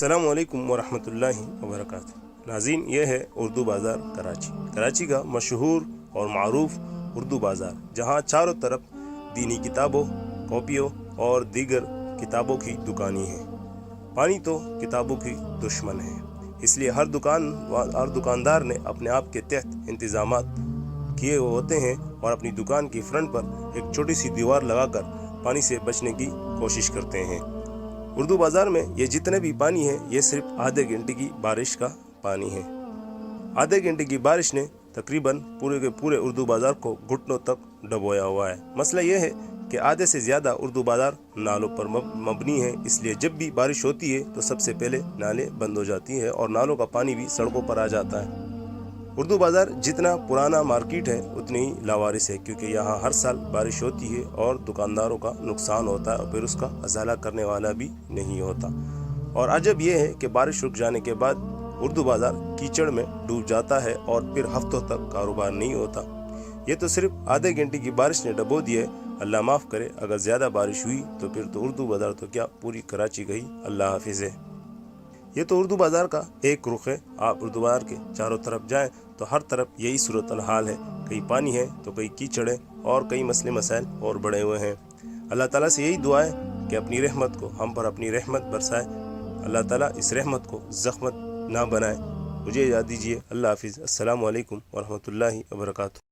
السلام علیکم ورحمۃ اللہ وبرکاتہ۔ ناظرین، یہ ہے اردو بازار کراچی کا مشہور اور معروف اردو بازار، جہاں چاروں طرف دینی کتابوں، کاپیوں اور دیگر کتابوں کی دکانیں ہیں۔ پانی تو کتابوں کی دشمن ہے، اس لیے ہر دکاندار نے اپنے آپ کے تحت انتظامات کیے ہوتے ہیں اور اپنی دکان کی فرنٹ پر ایک چھوٹی سی دیوار لگا کر پانی سے بچنے کی کوشش کرتے ہیں۔ اردو بازار میں یہ جتنے بھی پانی ہے، یہ صرف آدھے گھنٹے کی بارش کا پانی ہے۔ آدھے گھنٹے کی بارش نے تقریباً پورے کے پورے اردو بازار کو گھٹنوں تک ڈبویا ہوا ہے۔ مسئلہ یہ ہے کہ آدھے سے زیادہ اردو بازار نالوں پر مبنی ہے، اس لیے جب بھی بارش ہوتی ہے تو سب سے پہلے نالے بند ہو جاتی ہے اور نالوں کا پانی بھی سڑکوں پر آ جاتا ہے۔ اردو بازار جتنا پرانا مارکیٹ ہے اتنی ہی لاوارث ہے، کیونکہ یہاں ہر سال بارش ہوتی ہے اور دکانداروں کا نقصان ہوتا ہے اور پھر اس کا ازالہ کرنے والا بھی نہیں ہوتا۔ اور عجب یہ ہے کہ بارش رک جانے کے بعد اردو بازار کیچڑ میں ڈوب جاتا ہے اور پھر ہفتوں تک کاروبار نہیں ہوتا۔ یہ تو صرف آدھے گھنٹے کی بارش نے ڈبو دیے، اللہ معاف کرے اگر زیادہ بارش ہوئی تو پھر تو اردو بازار تو کیا پوری کراچی گئی، اللہ حافظ ہے۔ یہ تو اردو بازار کا ایک رخ ہے۔ آپ اردو بازار کے چاروں طرف جائیں تو ہر طرف یہی صورتحال ہے، کہیں پانی ہے تو کہیں کیچڑ ہے اور کئی مسئلے مسائل اور بڑے ہوئے ہیں۔ اللہ تعالیٰ سے یہی دعا ہے کہ اپنی رحمت کو ہم پر اپنی رحمت برسائے، اللہ تعالیٰ اس رحمت کو زخمت نہ بنائے۔ مجھے یاد دیجیے، اللہ حافظ، السلام علیکم ورحمۃ اللہ وبرکاتہ۔